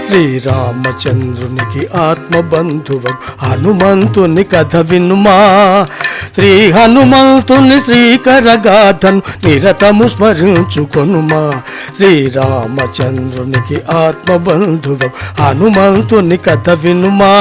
శ్రీరామచంద్రునికి ఆత్మబంధువు హనుమంతుని కథ వినుమా. శ్రీ హనుమంతుని శ్రీకరగాథను నిరతము స్మరించుకొనుమా. శ్రీరామచంద్రునికి ఆత్మబంధువు హనుమంతుని కథ వినుమా.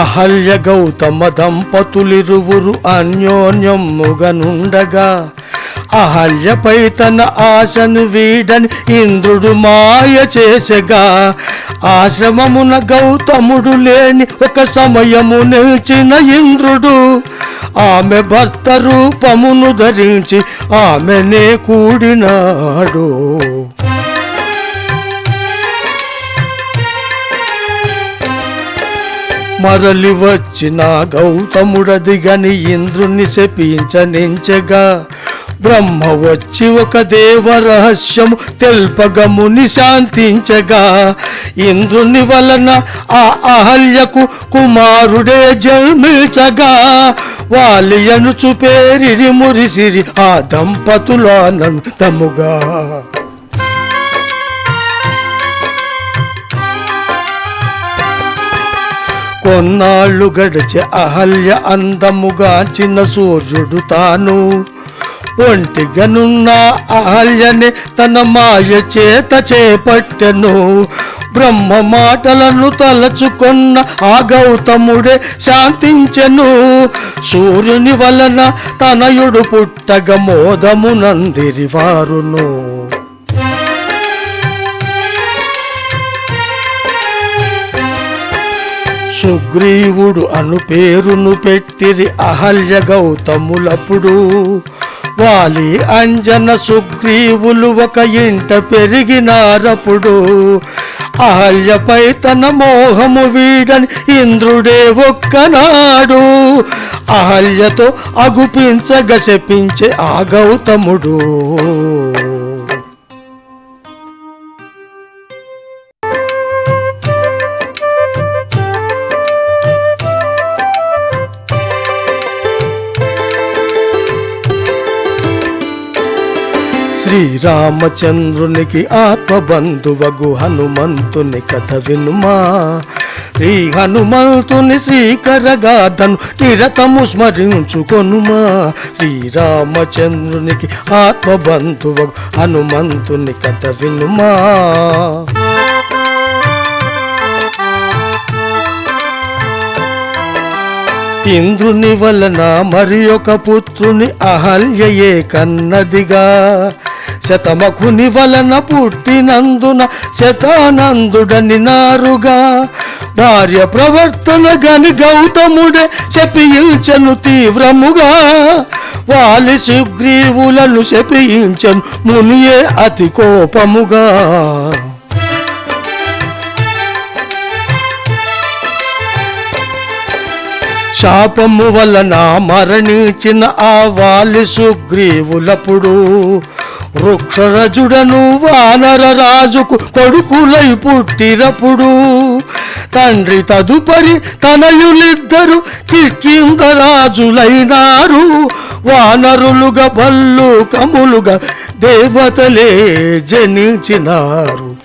అహల్య గౌతమ దంపతులిరువురు అన్యోన్యముగనుండగా అహల్యపై తన ఆశను వీడని ఇంద్రుడు మాయ చేసెగా. ఆశ్రమమున గౌతముడు లేని ఒక సమయము నిలిచిన ఇంద్రుడు ఆమె భర్త రూపమును ధరించి ఆమెనే కూడినాడు. మరలి వచ్చిన గౌతముడదిగని ఇంద్రుని శపించనించగా బ్రహ్మ వచ్చి ఒక దేవరహస్యము తెల్పగముని శాంతించగా. ఇంద్రుని వలన ఆ అహల్యకు కుమారుడే జన్మించగా. వాలియనుచు పేరిరి మురిసిరి ఆ దంపతులు ఆనందముగా. కొన్నాళ్ళు గడిచే అహల్య అందముగాంచిన సూర్యుడు తాను ఒంటిగనున్న అహల్యని తన మాయ చేత చేపట్టెను. బ్రహ్మ మాటలను తలచుకొన్న ఆ గౌతముడే శాంతించెను. సూర్యుని వలన తనయుడు పుట్టగ మోదమునందిరి వారును. సుగ్రీవుడు అను పేరును పెట్టిరి అహల్య గౌతములప్పుడు. వాలి అంజన సుగ్రీవులు ఒక ఇంట పెరిగినారప్పుడు. అహల్యపై తన మోహము వీడని ఇంద్రుడే ఒక్కనాడు అహల్యతో అగుపించగ శపించే ఆ గౌతముడు. శ్రీరామచంద్రునికి ఆత్మబంధువగు హనుమంతుని కథ వినుమా. శ్రీ హనుమంతుని శ్రీకరగాథను నిరతము స్మరించుకొనుమా. శ్రీరామచంద్రునికి ఆత్మబంధువగు హనుమంతుని కథ వినుమా. ఇంద్రుని వలన మరి ఒక పుత్రుని అహల్యయే కన్నదిగా. శతమఖుని వలన పుట్టినందున శతానందుడని నారుగా. భార్య ప్రవర్తన గని గౌతముడే శపించను తీవ్రముగా. వాలి సుగ్రీవులను శపించను మునియే అతి కోపముగా. శాపము వలన మరణించిన ఆ వాలి సుగ్రీవులప్పుడు వృక్షరజుడను వానర రాజుకు కొడుకులై పుట్టిరప్పుడు. తండ్రి తదుపరి తనయులిద్దరు కిష్కింధ రాజులైనారు. వానరులుగా భల్లూకములుగా దేవతలే జనించినారు.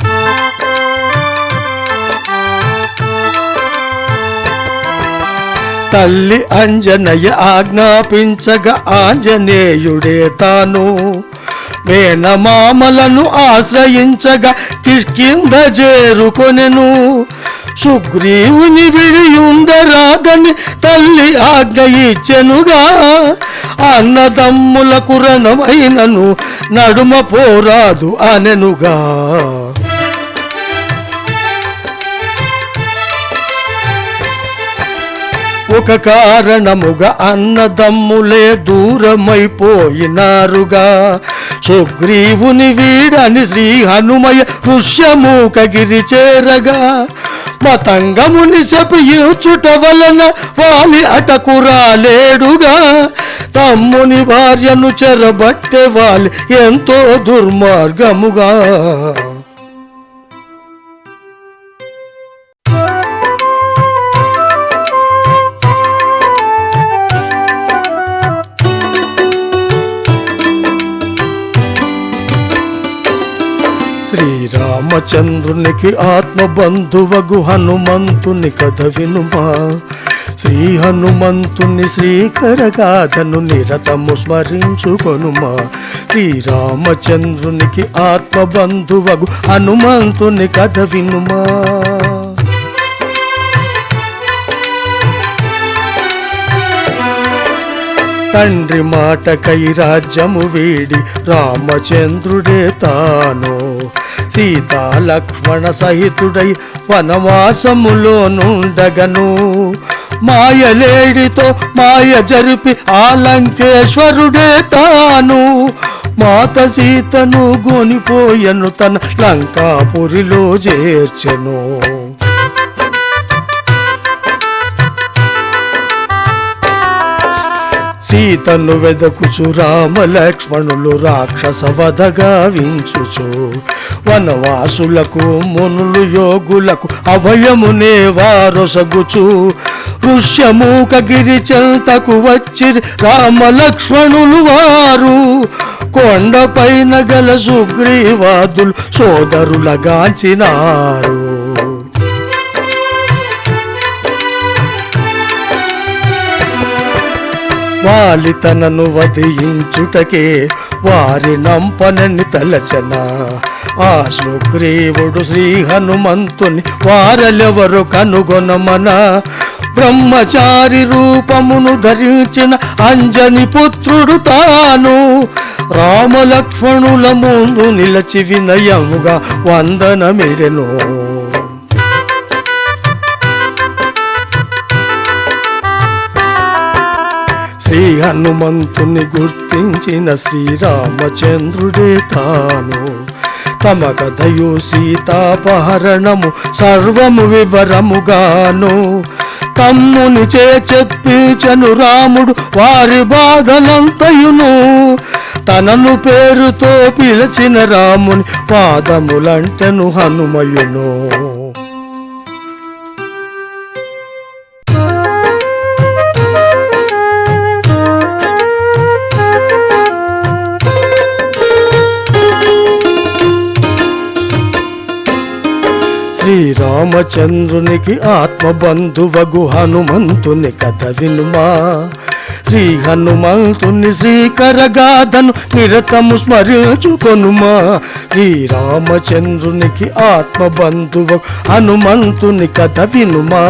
తల్లి అంజనయ్య ఆజ్ఞాపించగా ఆంజనేయుడే తాను మేనమామలను ఆశ్రయించగా కిష్కింధ చేరుకొనెను. సుగ్రీవుని విడియుండరాదని తల్లి ఆజ్ఞ ఇచ్చెనుగా. అన్నదమ్ములకు రణమైనను నడుమ పోరాదు అనెనుగా. ఒక కారణముగా అన్నదమ్ములే దూరమైపోయినారుగా. సుగ్రీవుని వీడని శ్రీ హనుమయ ఋష్యమూకగిరి చేరగా. మతంగముని శపించుట వలన వాలి అటకురాలేడుగా. తమ్ముని భార్యను చెరబట్టే వాలి ఎంతో దుర్మార్గముగా. శ్రీరామచంద్రునికి ఆత్మబంధువగు హనుమంతుని కథ వినుమా. శ్రీ హనుమంతుని శ్రీకరగాథను నిరతము స్మరించుకొనుమా. శ్రీరామచంద్రునికి ఆత్మబంధువగు హనుమంతుని కథ వినుమా. తండ్రి మాటకై రాజ్యము వీడి రామచంద్రుడే తాను సీతా లక్ష్మణ సహితుడై వనవాసములో నుండగను. మాయలేడితో మాయ జరిపి ఆలంకేశ్వరుడే తాను మాత సీతను గొనిపోయను తన లంకాపురిలో చేర్చెను. సీతను వెదకుచు రామ లక్ష్మణులు రాక్షస వధగా వించుచు వనవాసులకు మునులు యోగులకు అభయమునే వారొసగుచు ఋష్యమూకగిరి చెంతకు వచ్చి రామ లక్ష్మణులు వారు కొండపైన గల సుగ్రీవాదులు సోదరులగాంచినారు. వాలి తనను వధించుటకే వారి నంపనని తలచన. ఆ సుగ్రీవుడు శ్రీ హనుమంతుని వారలెవరు కనుగొనమన. బ్రహ్మచారి రూపమును ధరించిన అంజని పుత్రుడు తాను రామలక్ష్మణుల ముందు నిలచి వినయముగా వందనమిడెను. శ్రీ హనుమంతుని గుర్తించిన శ్రీరామచంద్రుడే తాను తమ కథయు సీతాపహరణము సర్వము వివరముగాను తమ్ముని చెప్పించను రాముడు వారి బాధలంతయును. తనను పేరుతో పిలిచిన రాముని పాదములంటెను హనుమయును. శ్రీరామచంద్రునికి ఆత్మబంధువగు హనుమంతుని కథ వినుమా. శ్రీ హనుమంతుని శ్రీకరగాథను నిరతము స్మరించుకొనుమా. శ్రీరామచంద్రునికి ఆత్మబంధువగు హనుమంతుని కథ వినుమా.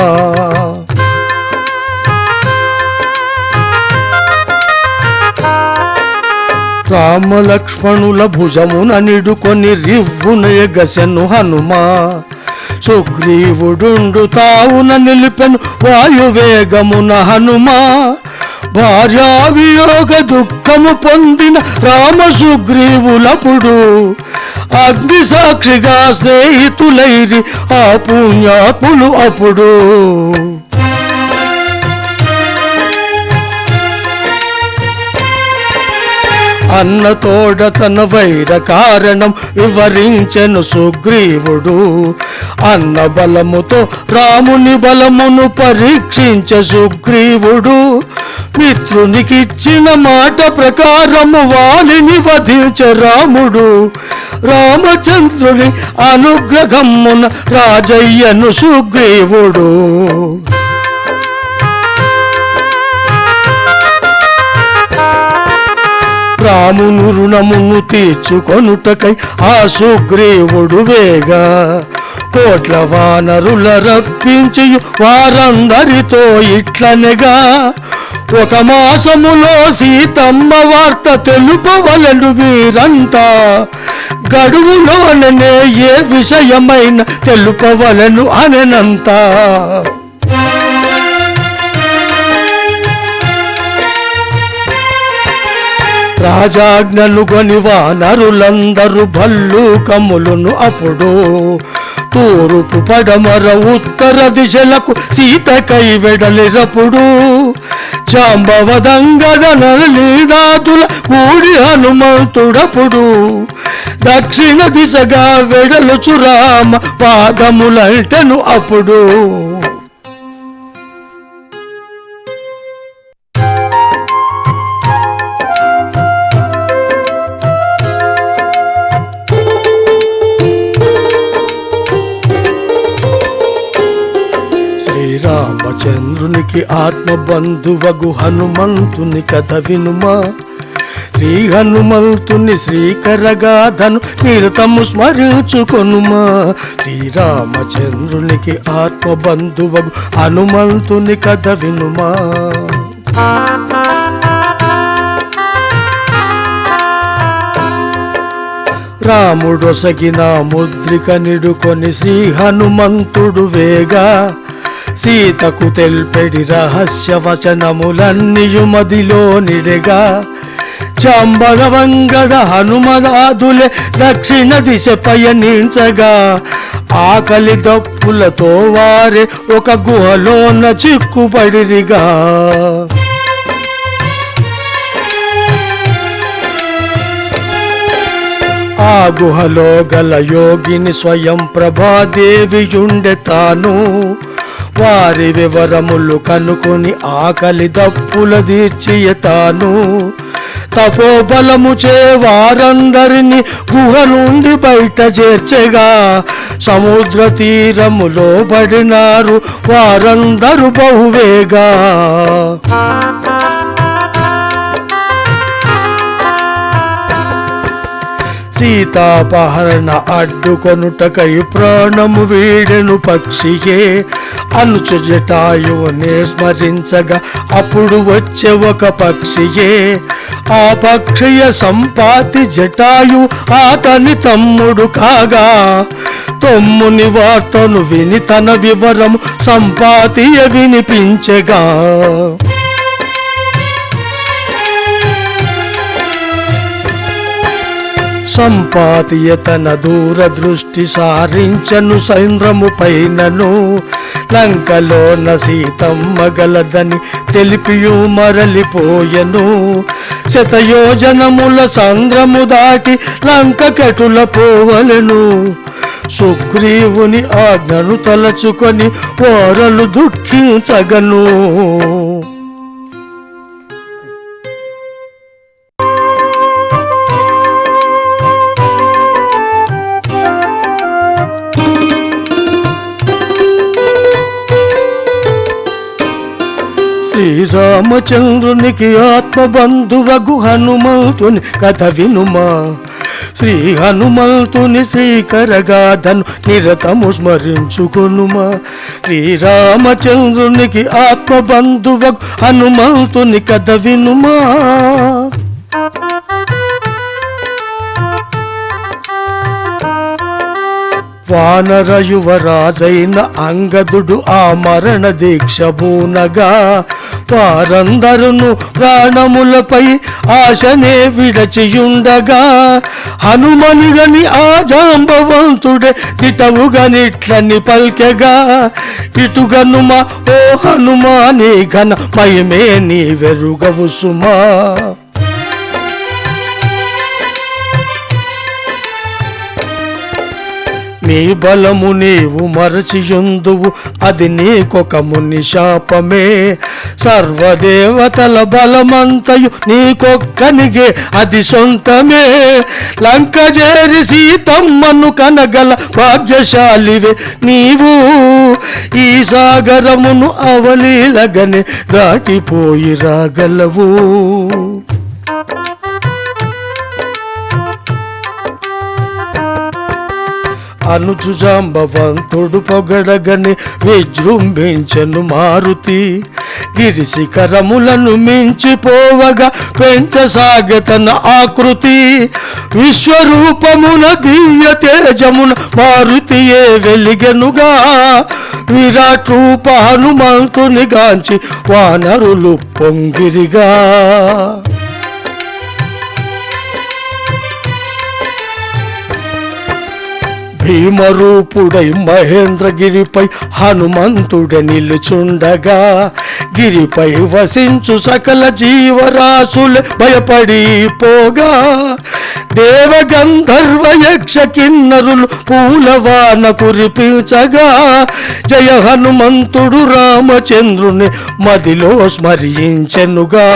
రామలక్ష్మణుల భుజమున నిడుకొని రివ్వున ఎగసెను హనుమా. సుగ్రీవుడుండు తావున నిలిపెను వాయువేగమున హనుమా. భార్యావియోగ దుఃఖము పొందిన రామ సుగ్రీవులపుడు అగ్ని సాక్షిగా స్నేహితులైరి ఆ పుణ్యాత్ములు అప్పుడు. అన్నతోడ తన వైర కారణం వివరించెను సుగ్రీవుడు. అన్న బలముతో రాముని బలమును పరీక్షించే సుగ్రీవుడు మిత్రునికిచ్చిన మాట ప్రకారము వాలిని వధించే రాముడు. రామచంద్రుని అనుగ్రహమున రాజయ్యను సుగ్రీవుడు. రామును రుణమును తీర్చుకొనుటకై ఆ సుగ్రీవుడు వేగా కోట్ల వానరుల రప్పించి వారందరితో ఇట్లనెగా. ఒక మాసములో సీతమ్మ వార్త తెలుపవలెను మీరంతా. గడువులోనే ఏ విషయమైన తెలుపవలెను అనెనంతా. రాజాజ్ఞలు గొని వానరులందరూ భల్లు కమ్ములును అప్పుడు. తూర్పు పడమర ఉత్తర దిశలకు సీతకై వెడలిరప్పుడు. జాంబవదంగద నళిదాతుల కూడి హనుమంతుడప్పుడు దక్షిణ దిశగా వెడలుచు రామ పాదములంటెను అప్పుడు. శ్రీరామచంద్రునికి ఆత్మబంధువగు హనుమంతుని కథ వినుమా. శ్రీ హనుమంతుని శ్రీకరగాథను నిరతము స్మరించుకొనుమా. శ్రీరామచంద్రునికి ఆత్మబంధువగు హనుమంతుని కథ వినుమా. రాముడొసగిన ముద్రిక నిడుకొని శ్రీ హనుమంతుడు వేగా, సీతకు తెల్పెడి రహస్య వచనములన్నీయు మదిలో నిడెగా. చాంబరవంగద హనుమనాదులే దక్షిణ దిశ పయనించగా, ఆకలి దప్పులతో వారే ఒక గుహలోన చిక్కుపడిరిగా. ఆ గుహలో గల యోగిని స్వయం ప్రభాదేవియుండె తాను. వారి వివరములు కనుకొని ఆకలి దప్పుల తీర్చియ తాను. తపోబలముచే వారందరిని గుహ నుండి బయట చేర్చెగా, సముద్ర తీరములో పడినారు వారందరూ బహువేగా. సీతాపహరణ అడ్డుకొనుటకై ప్రాణము వీడెను పక్షియే, అనుచు జటాయువునే స్మరించగా అప్పుడు వచ్చే ఒక పక్షియే. ఆ పక్షియ సంపాతి జటాయు అతని తమ్ముడు కాగా, తమ్ముని వార్తను విని తన వివరము సంపాతియ వినిపించెగా. సంపాతియ తన దూరదృష్టి సారించను సైంద్రము పైనను. లంకలోన సీతమ్మ గలదని తెలిపియు మరలిపోయెను. శతయోజనముల సంద్రము దాటి లంక కటుల పోవలెను. సుగ్రీవుని ఆజ్ఞను తలచుకొని ఓరలు దుఃఖించగను. శ్రీరామచంద్రునికి ఆత్మబంధువగు హనుమంతుని కథ వినుమా. శ్రీ హనుమంతుని శ్రీకరగాథను నిరతము స్మరించుకొనుమా. శ్రీరామచంద్రునికి ఆత్మబంధువగు హనుమంతుని కథ వినుమా. వానర యువరాజైన అంగదుడు ఆ మరణ దీక్ష బూనగా, వారందరును ప్రాణములపై ఆశనే విడచియుండగా, హనుమనిగని ఆ జాంబవంతుడే దిటవుగనిట్లని పల్కెగా. ఇటుగనుమా ఓ హనుమా నీ ఘన మయమే నీ వెరుగవు సుమా. నీ బలము నీవు మరచియుందువు, అది నీకొక ముని శాపమే. సర్వదేవతల బలమంతయు నీకొక్కనిగే, అది సొంతమే. లంక చేరి సీతమ్మను కనగల భాగ్యశాలివే నీవు. ఈ సాగరమును అవలీలగనే దాటిపోయి రాగలవు. అనుచు జాంబవంతుడు పొగడగని విజృంభించెను మారుతి. గిరి శిఖరములను మించిపోవగా పెంచసాగతన ఆకృతి. విశ్వరూపమున దివ్య తేజమున మారుతియే వెలిగెనుగా. విరాట్ రూప హనుమంతుని గాంచి వానరులు పొంగిరిగా. భీమరూపుడై మహేంద్రగిరిపై హనుమంతుడ నిలుచుండగా, గిరిపై వసించు సకల జీవరాశులు భయపడిపోగా. దేవగంధర్వ యక్ష కిన్నరులు పూలవాన కురిపించగా. జయ హనుమంతుడు రామచంద్రుని మదిలో స్మరించెనుగా.